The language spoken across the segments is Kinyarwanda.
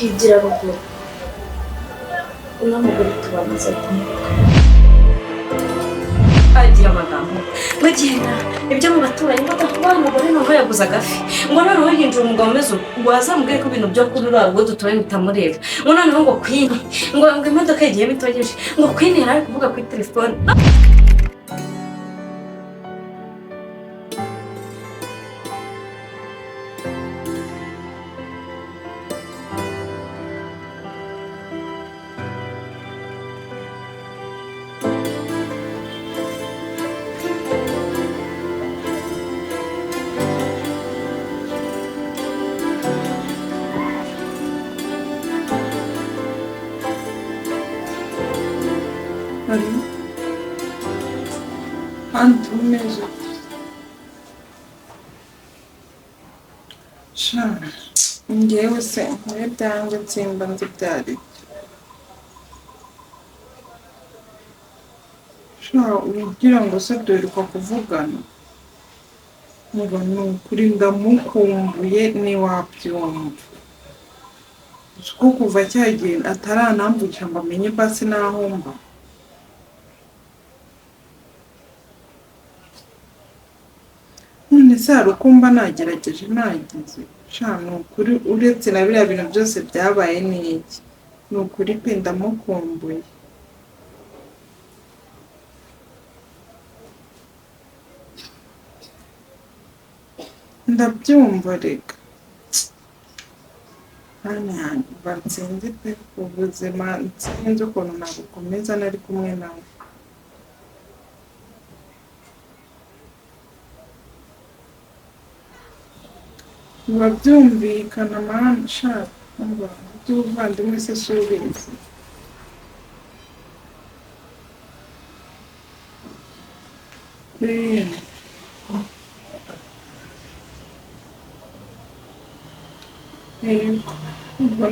ukigira ruguru uno mugore tubamaze kumutwara agira amagambo bagenda ibyo mu baturanyi ngo wa mugore nawe yaguze agafi ngo noneho yinjira umugabo umeze wazamubwiye ko ibintu byo kuri rwa rugo duturanye bitamureba ngo noneho ngo kwini ngo imodoka yagiye bitogeje ngo kwini yari ari kuvuga kuri telefone. Anto mesmo. Chama. Njyewe se nkore byanjye nsimba nzi byari. Ugira ngo se duheruka kuvugana. Ngo ni ukuri ndamukumbuye ntiwabyumva. Kuko kuva cyagiye ataranambukira ngo amenye basi n'aho mba. None se hari uko mba nagerageje nagize ni ukuri uretse na biriya bintu byose byabaye n'iki ni ukuri pe ndamukumbuye ndabyumva reka hano batsinze pe ubuzima nsinzi ukuntu nabukomeza nari kumwe nawe biba byumvikana mani shaka ngo by'ubuvandimwe se subizi ubwo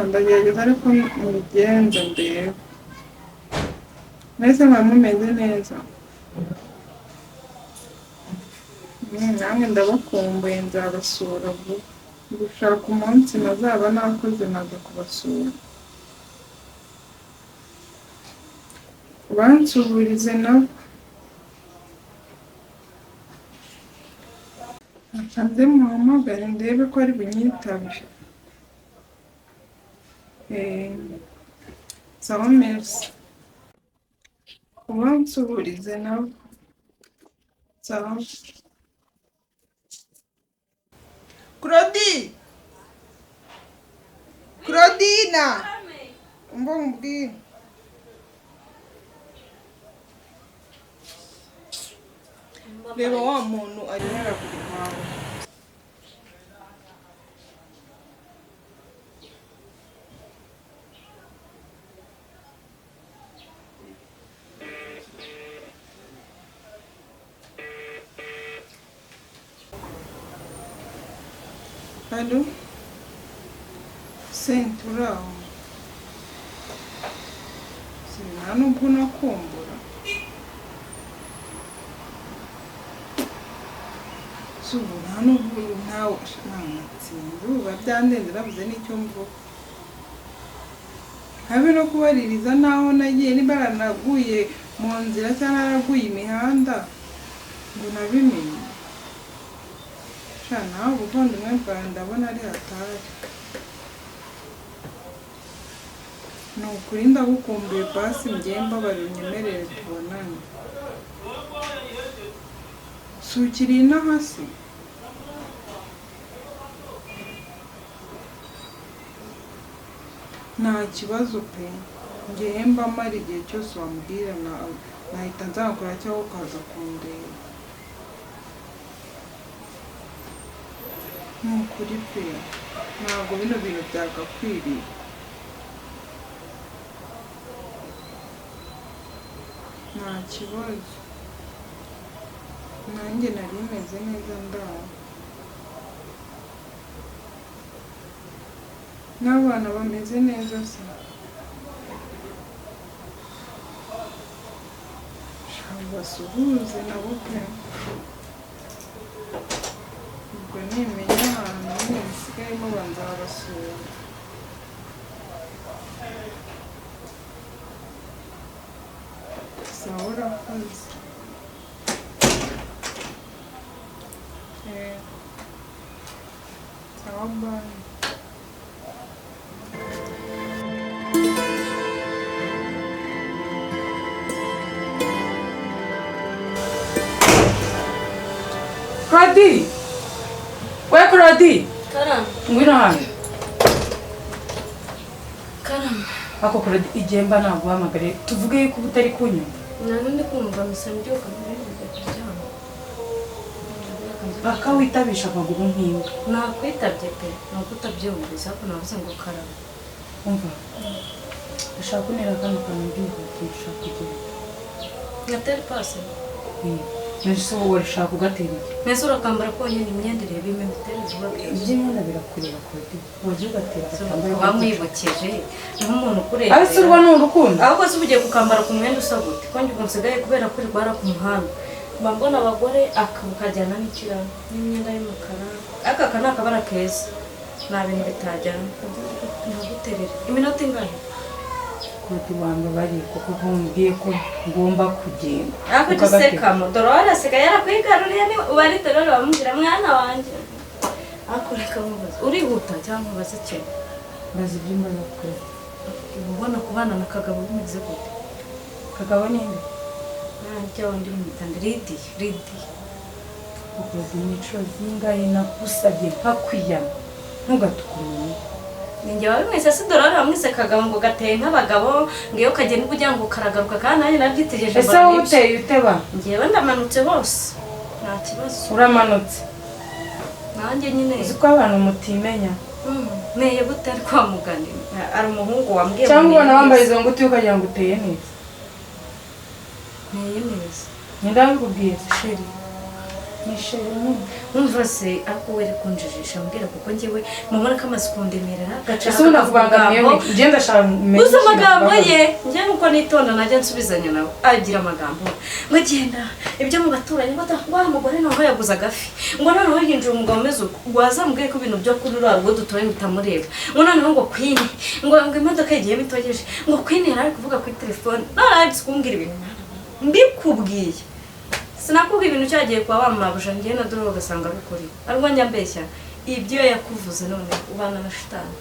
ndagerageza ariko mubigenza ndebe mwese muba mumeze neza namwe ndabakumbuye nzabasura vuba gushaka umunsi nazaba nakoze naza kubasura bansuburize nabo nze muhamagare ndebe ko ari bunyitabe sawa merci bansuburize nabo sawa Claudina mbongi reba wa muntu ari harakuri kwawe Allô? Sentura. Sinano mbona kumbura. Subunano buru nawe ntamatsindu babyandendera buze n'icyo mvuga. Habe no kubaririza naho nagiye nibaranaguye mu nzira cyangwa naraguye imihanda ngo nabimenye. Nawe ubuvandimwe bwawe ndabona ari hatari ni ukuri ndagukumbuye basi mbyemba barunyemerere tubonane si ukiri inaha se nta kibazo pe ngemba mara igihe cyose wambwira nahita nzakora cyangwa ukaza kundeba nukuri pe ntabwo bino bintu byagakwiriye nta kibazo nanjye nari meze neza ndaho n'abana bameze neza se basuhuze nabo pe ubwo nimenya ahantu nyine musigayemo banza babasura sawa urakoze. Sawa bye. Claudie! Where Claudie? Karama. Ngwino hano. Karama. Ako Claudie igemba naguhamagare tuvuge yuko utari kunywa. Nandi kumva misambyuka muri kuryama. Bakawitabisha amaguru nk'imbwa. Nakwitabye pe, nuko utabyumvise ariko navuze ngo karama. Umva. Ndashaka kunera kano kantu ndishaka kugenda. Ngateri pase. Nese wowe urashaka kugatera iki? Nese urakambara ko nyine imyenda ireba imiterere zuba. Iby'imyenda birakureba Claudie. Waje ugatera agatambaro. Bamwibukeje nk'umuntu kureba. Ariko urwa n'urukundo. Ahubwo se ugiye gukambara ku mwenda usa gute? Ko njye nsigaye kubera ko rwara ku muhanda. Mbona abagore akabukajyana n'ikiraro n'imyenda y'umukara. Aka ni akabara keza. Nta bintu bitajyana. Ntaguterera. Iminota ingana. Claudie wanjye bari kuko nkumbwiye ko ngomba kugenda. Ako gisekamo Dorora asigaye yarakwigaruriye ni ubari Dorora bamubwira mwana wanjye. Ako reka mubaze. Urihuta cyangwa mubaze iki? Bazi ibyumba bakora. Ubona kubana na Kagabo bimeze gute? Kagabo ninde? Njya wundi mwitanga Lidi. Ukoze imico zingahe nakusabye nkakwiyama ntugatukumenye. Ninjye wabimwise se Dorora bamwise Kagabo ngo gateye nk'abagabo ngiyo kagenda kugira ngo karagaruka kandi nanjye nabyitegereje. Ese wowe uteye uteba? Njyewe ndamanutse bose nta kibazo. Uramanutse? Nanjye nyine uzi ko abantu mutimenya. Meye gute ari kwa mugani ari umuhungu wambwiye cyangwa ubona wambaye izo nguti ukagira ngo uteye neza. Meye neza ndabikubwiye sheri ni sheri umva se ako were kunjijisha mbwira kuko njyewe mubona ko amasikundemerera gaca. ese unavugangamiye nje ndashaka kumenya uza amagambo ye njye nuko nitonda najya nsubizanya nawe agira amagambo ngo genda ibyo mu baturanyi ngo wa mugore naho yaguze agafi ngo noneho yinjira umugabo umeze uko wazambwiye ko ibintu byo kuri rwa dutoye bitamureba ngo noneho ngo Queen ngo imodoka igiye bitogeje ngo Queen yari kuvuga kuri telefone none ari kumbwira ibintu mbikubwiye. Sinakubwiye ibintu cyagiye kwa wamabuje ngiye na Dorora ugasanga bikuri ariko njya mbeshya ibyo yakuvuze none ubana na shitani.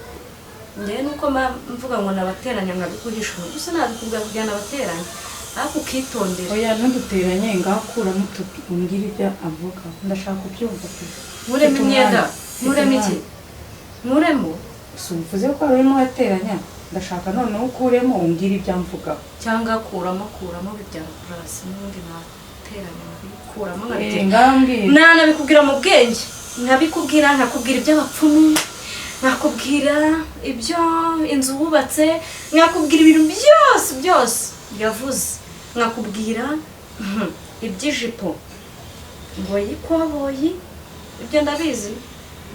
Njye nuko mvuga ngo nabateranya nkabikuhisha gusa nabikubwira kujyana abateranya ariko ukitondera. Oya ntuduteranye ngakuramo tumbwira ibyo avuga ndashaka kubyumva pe. Mureme imyenda mureme iki muremo suvuze ko arimo ateranya ndashaka none ukuremo umbwira ibyo amvuga cyangwa kuramo bijya kurasa n'undi nateranya kuramo ngambwira nabikubwira mu bwenge nkabikubwira nkakubwira iby'abapfumu nkakubwira ibyo inzu wubatse nkakubwira ibintu byose yavuze nkakubwira iby'ijipo ngo yikoboyi ibyo ndabizi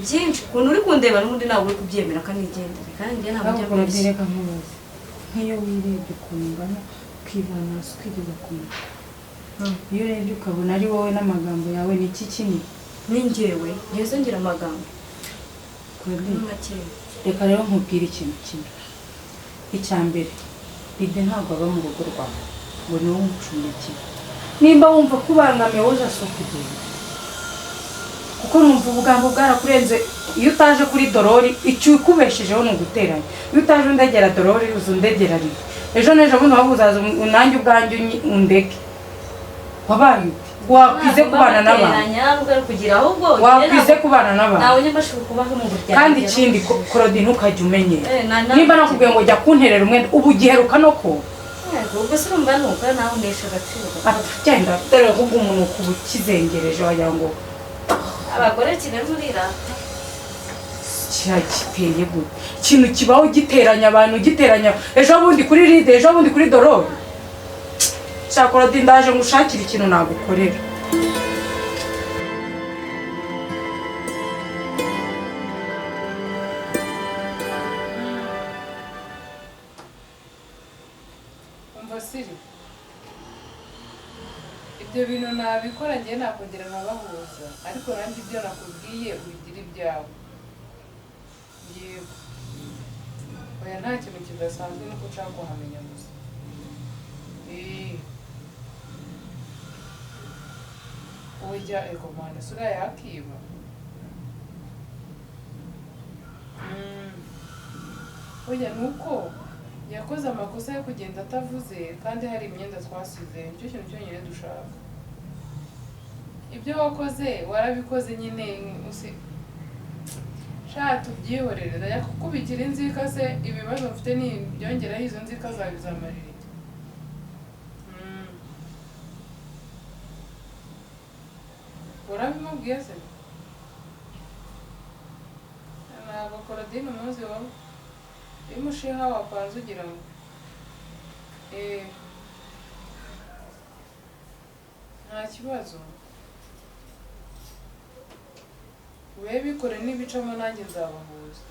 byinshi ukuntu uri kundeba n'undi nawe uri kubyemera kanigendere kandi njye ntabwo njya mbese nk'iyo wirebye ukuntu ungana ukivana hasi ukigeza ku mutwe iyo urebye ukabona ari wowe n'amagambo yawe ni iki kinini ni njyewe ngeze ngira amagambo reka rero nkubwire ikintu kimwe. Icya mbere Lide ntabwo aba mu rugo rwawe ngo niwe umucumbikiye. Nimba wumva ko ubangamiye wowe uzashoka kugenda kuko numva ubugambo bwarakurenze. Iyo utaje kuri Dorori icyo ukubeshejeho ni uguteranya. Iyo utaje undegera Dorori uzundegera Lide ejo n'ejo bundi waba uzaza nanjye ubwanjye undege wabaye ute? Wakwize kubana n'abantu wakwize kubana n'abantu kandi ikindi Claudie ntukajya umenyera nimba nakubwiye ngo jya kunterera umwenda ubu giheruka no ko ubwo se urumva nuko nawe unesha agaciro genda dore ahubwo umuntu kuba ukizengereje wagira ngo abagore kinezurira kiteye gute ikintu kibaho giteranya abantu giteranya ejo bundi kuri Lide ejo bundi kuri Dorori. Claudie ndaje ngushakira ikintu nagukorera. Umva siri ibyo bintu nabikora njye nakongera nkabahuza ariko nanjye ibyo nakubwiye ubigira ibyawe. Yego oya nta kintu kidasanzwe nuko ushaka kuhamenya gusa. ujya egomana sura yakiba. Oya nuko yakoze amakosa yo kugenda atavuze kandi hari imyenda twasize, nicyo kintu cyonyine dushaka. Ibyo wakoze warabikoze nyine sha tubyihorere, ndajya kukubikira inzika se ibibazo mfite ni byongeraho izo nzika zawe bizamarira iki? Urabimubwiye se? Ntabwo Korodine umuzi wawe imushiha wapanze ugira ngo nta kibazo, we bikore n'ibicamo nanjye nzabahuza,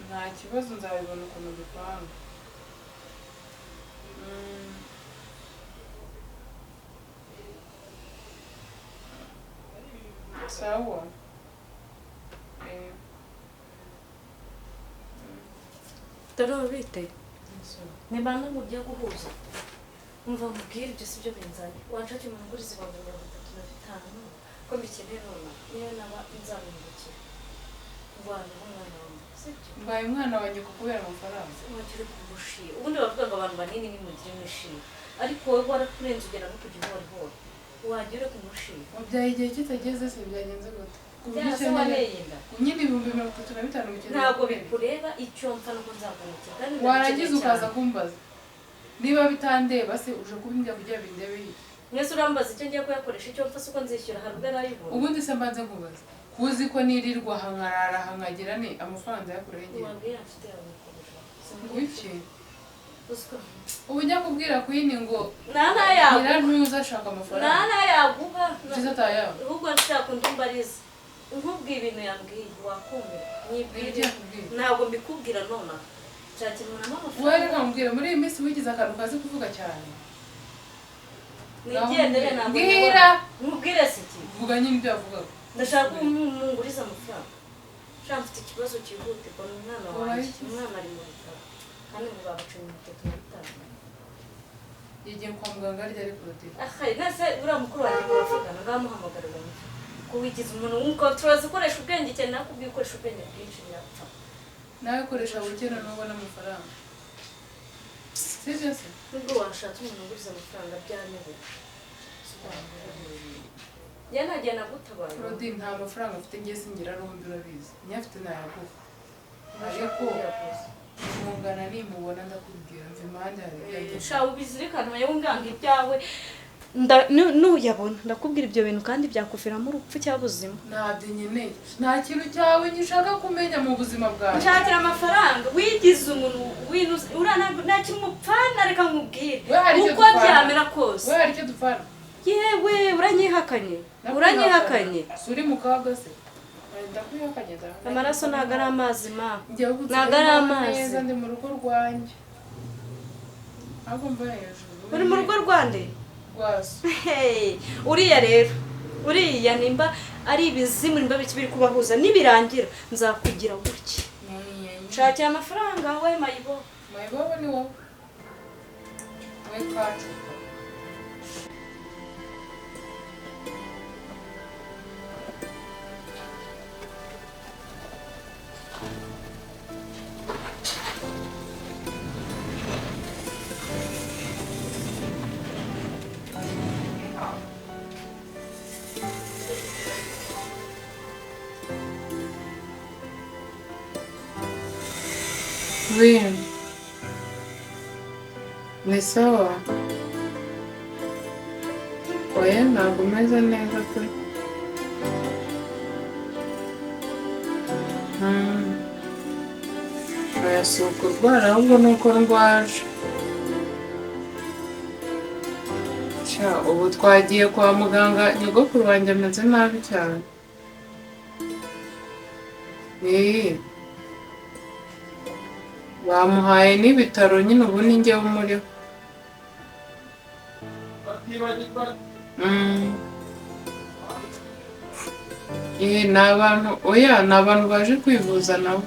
nta kibazo nzabibona ukuntu dupanga. Sawa. Dore bite niba ntabwo ugiye guhuza umva mubwire ibyo si byo binzanye wanshake umuntu uguriza ibihumbi 35 ko mbikeneye none niyo naba nzabimubukira ngwana umwana wanjye sibyo mbaye umwana wanjye kubera amafaranga wagire kumushira ubundi bavuga ngo abantu banini nimugire mwishira ariko wowe warakurenze ugera no kujya uhora wagire kumushira wabyaye igihe kitageze se byagenze gute nyine 35 bikeneye ntabwo bikureba icyo mpfa nuko nzavunukira kandi warangiza ukaza kumbaza niba bitandeba se uje kubimbya kugira bindebe iki mwese urambaza icyo ngiye kuyakoresha icyo mpfa suko nzishyura harubwo arayibona ubundi se mbanze nkubaza kuzi ko nirirwa hangarara hankagira ne amafaranga yakurengera wabwira mfite yawe iki ubu njya kubwira kwini ngo nana yagu ntuza ashaka amafaranga nana yaguha kiza tayawe ahubwo nshaka undumbariza nkubwiye ibintu yambwiye wakumira nyibwire ntabwo mbikubwira none nshakira umuntu amafaranga wari nkambwira muri iyi minsi wigize akantu kazi kuvuga cyane nigendere ntabwo mbwira nkubwire se iki vuga nyine ibyo yavugaga ndashaka umunguriza amafaranga nshaka mfite ikibazo cyihutirwa n'umwana wanjye umwana ari mu bitaro kandi ngo bamucunye 35 yagiye kwa muganga ryari kurotira ahaye nase uriya mukuru wanjye muravugana ngamuhamagarira ko wigize umuntu w'umukobwa turaza ukoresha ubwenge cyane nakubwiye ukoresha ubwenge bwinshi yapfa nawe koresha bukene n'ubona amafaranga sibyo se nubwo washatse umuntu uguriza amafaranga byanyobera yanagiye nagutabaye Claudine nta mafaranga afite ngiye singira n'ubundi urabizi niyo afite nayaguha ariko umungana nimubona ndakubwira mva impande hari shawe ubizirikana yewe unganga ibyawe nuyabona ndakubwira ibyo bintu kandi byakuviramo urupfu cyangwa ubuzima ntabyo nkeneye nta kintu cyawe ngishaka kumenya mu buzima bwawe nshakira amafaranga wigize umuntu winuze nta kintu mupfana reka nkubwire uko byamera kose we hari icyo dupfana yewe uranyihakanye suri mu kaga se ndakwihakanye amaraso ntabwo ari amazi ma ntabwo ari amazi ndi mu rugo rwanjye ahubwo mva hejuru uri mu rugo rwande rwaso uriya rero uriya nimba ari ibizimu nimba biri kubahuza nibirangira nzakugira gutya nshakira amafaranga we mayibobo ni wowe we kacu Win. Ni sawa. Oya ntabwo umeze neza pe. Oya si ukurwara ahubwo ni uko ndwaje. Ubu twagiye kwa muganga nyogokuru wanjye ameze nabi cyane. Bamuhaye n'ibitaro nyine ubu ni njyewe umuriho. Ni abantu baje kwivuza nabo.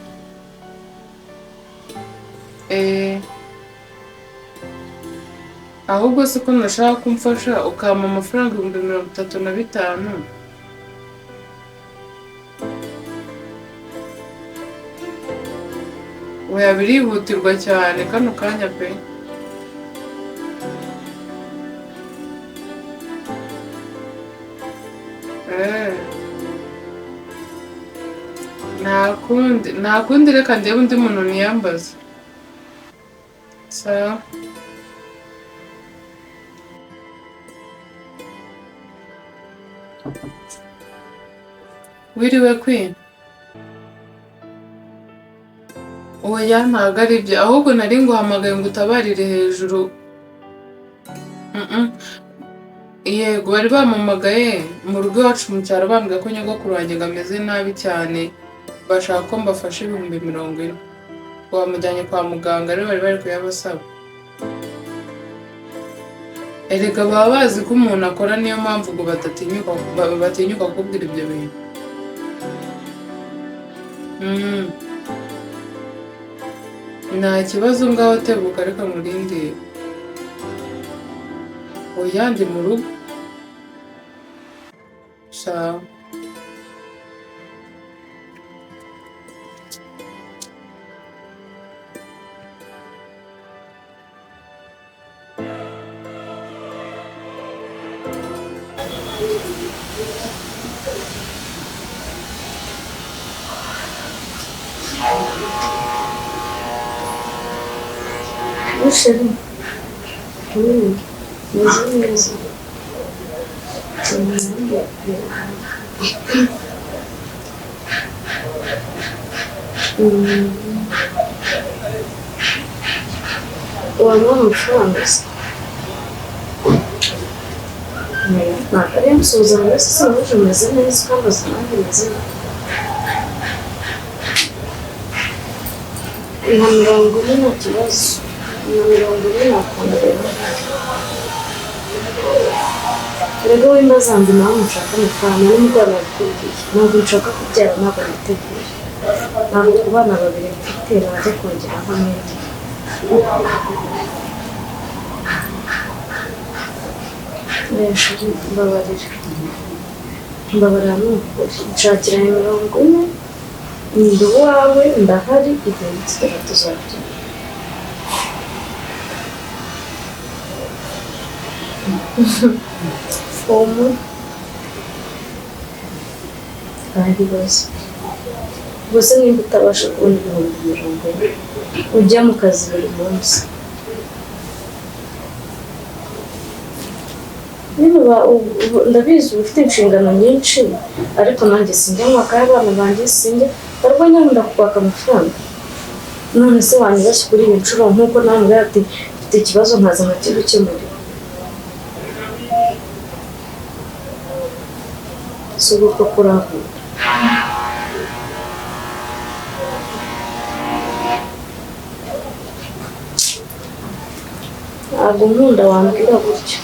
ahubwo se ko nashaka kumfasha ukampa amafaranga 35,000. Oya birihutirwa cyane kano kanya pe. Nta kundi reka ndebe undi muntu niyambaza. Sawa. Wiriwe Queen? Oya ntabwo ari byo, ahubwo nari nguhamagaye ngo utabarire hejuru. Yego bari bampamagaye mu rugo iwacu mu cyaro bambwiye ko nyogokuru wanjye ngo ameze nabi cyane, bashaka ko mbafasha 40,000. Bamujyanye kwa muganga rero bari kuyabasaba. Erega baba bazi ko umuntu akora, niyo mpamvu ngo batinyuka kukubwira ibyo bintu. Nta kibazo ngaho tebuka reka murindire. Oya ndi mu rugo. Sawa. Chérie, oui, mais wamuha amafaranga se? Ntabwo ari yamusubiza ngo ese sinuje umeze neza ukambaza nanjye meze neza. Nka 40 nta kibazo. 40 nakongera. Rero w'imbaza ngo nawe mushaka amafaranga n'umugwana wabikubwiye. Ntabwo nshaka kubyara, ntabwo niteguye. Ntabwo kubana babiri mfite najya kongera hamwe. Mbabarira ni ukuri. Nshakira 40, ndi uwawe, ndahari, igihe nikigera tuzabyina. Fomu kandi bose gusa nimba utabasha kubona 40,000 ujya mu kazi buri munsi. Ndabizi uba ufite inshingano nyinshi, ariko nanjye sinjya mu makaye y'abana banjye, sinjya barwa nyamunda kukwaka amafaranga. None se wanyibashye kuri iyi nshuro nk'uko nawe ati mfite ikibazo nkaza nkakigukemurira. Si uko kurahura. Ntabwo nkunda wambwira gutyo.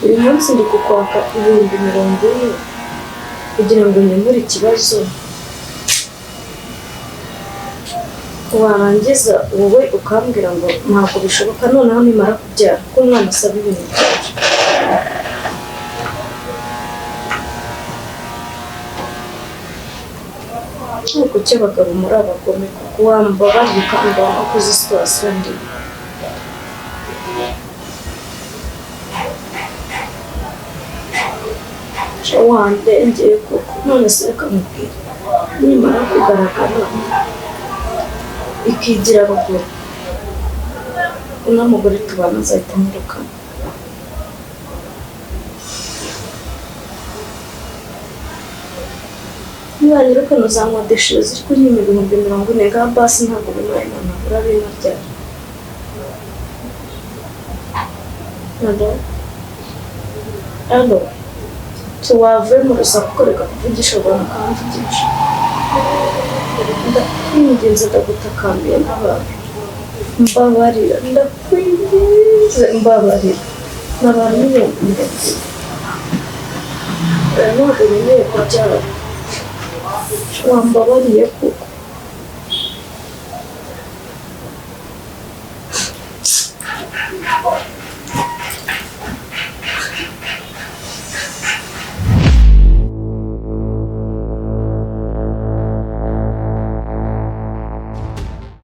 Uyu munsi ndi kukwaka 40,000 kugira ngo nkemure ikibazo, warangiza wowe ukambwira ngo ntabwo bishoboka, noneho nimara kubyara ko umwana asaba ibintu byinshi. Kuki abagabo muri abagome kuko wambabarira ukambara no kuzi situwasiyo ndi. Wandengeye koko, none se reka mubwire, nimara kugaragara ikigira abagore, uno mugore tubana azahita amwirukana. Nibanyirukana uzankodeshereza iri kuri 40,000 ngaha basi ntabwo bibaye ntabura bino ryari. Alo, tuwavuye mu rusaku ukoreka kuvugisha abantu ukamvugisha. Ndakwinginze ndagutakambiye n'abantu. Mbabarira, ndakwinginze mbabarira. N'abantu b'ibintu. Ntabwo nkeneye kubyara. Wambabariye kuko